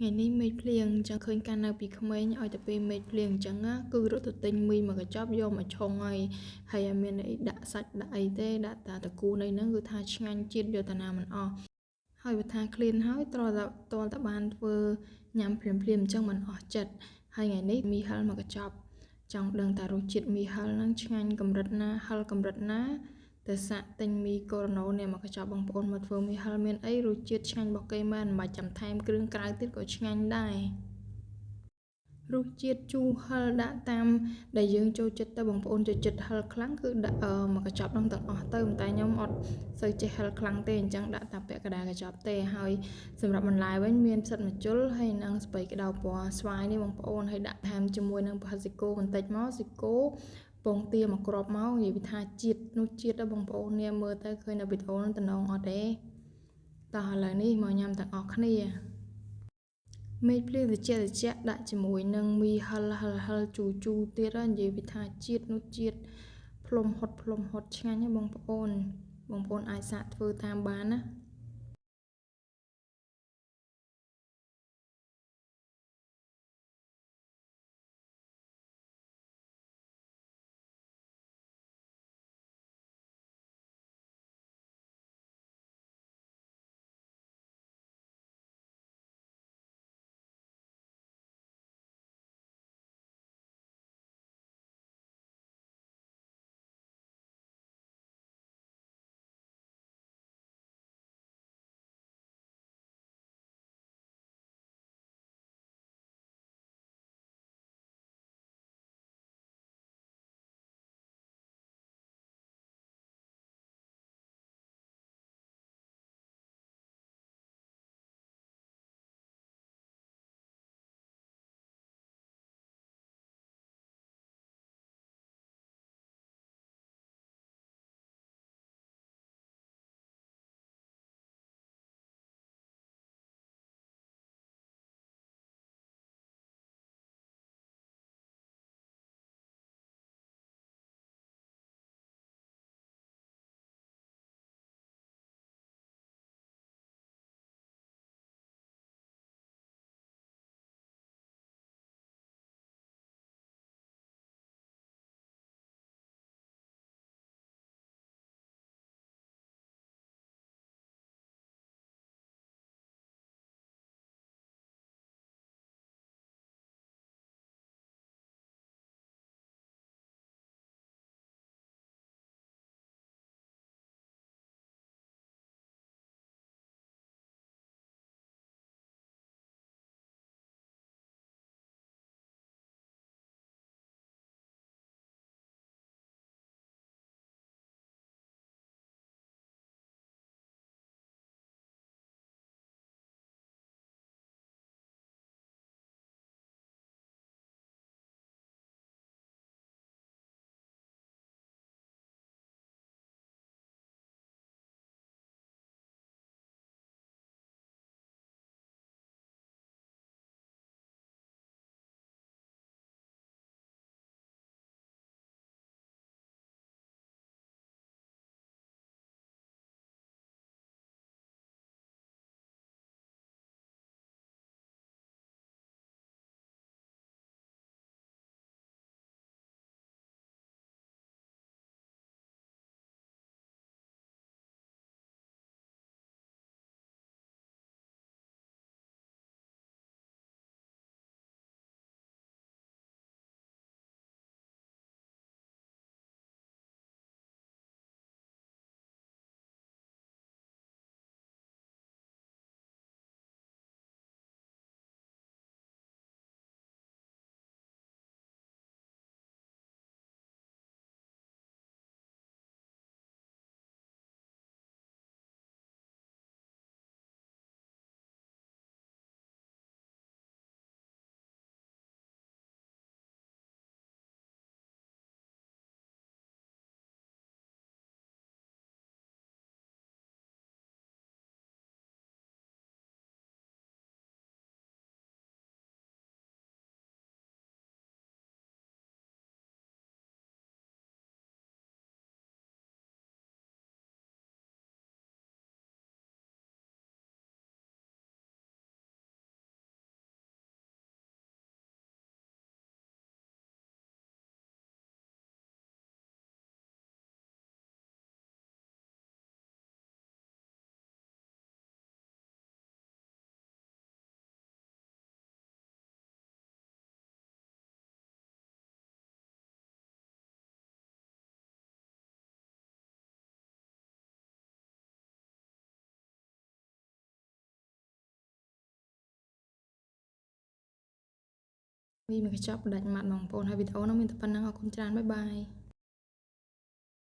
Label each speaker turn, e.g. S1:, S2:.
S1: ngày ní mệt liền chẳng khơi can nào bị không ấy ở tập mệt liền chẳng á cứ rồi tự tin mi mà cái job vô mà chong ngay hay mình ấy đã sạch đã ấy thế đã ta cú này nó cứ tha ngang chiết vô ta nào mình hơi bị tha clean hơi to ta bàn vừa nhắm phim trong mình chật hay ngày ní mi hal mà cái job trong đường ta rồi chiết mi hal năng ngang cầm rật naแต่สะเต็งมีโคโรนาเนี่ยมันก็จะบังปอนมาเฟิร์มมีฮัลเมนไอรู้จิตช่างบอกไกมันมาจำไทม์เครื่องกลางติดก็ช่างได้รู้จิตจูฮัลดะตามได้ยังโจจิตแต่บังปอนจะจิตฮัลครั้งคือมันก็จับตั้งแต่เติมแต่ย้อมอดใส่ใจฮัลครั้งเตนจังดะตาเปะกระดาษกระจับเตะให้สำหรับมันลายไว้เมียนสัตว์มาจุลให้นางสไปกระดาวปัวสวายนี่บังปอนให้ดะทำจมวยนางพาสิโกมันติดมอสิโกปงเตียมากรอบเมาส์อยู่วิธาจิตนุจิตแล้วบงปอนเนี่ยเมื่อแต่เคยนาบิดโอนแต่น้องอดเด้ต่อหลังนี้มายำแต่ออกเนี่ยไม่เพลียเจได้จมวยนางมีฮัลจูเตียรันอยู่วิธาจิตนุจิตพลมหดช่างเนี่ยบงปอนไอสัตว์ฟือตามบ้านนะ មីមួយកញ្ចប់ដាច់ម៉ាត់បងប្អូនហើយវីដេអូនោះមានតែប៉ុណ្ណឹងអរគុណច្រើនបាយបាយ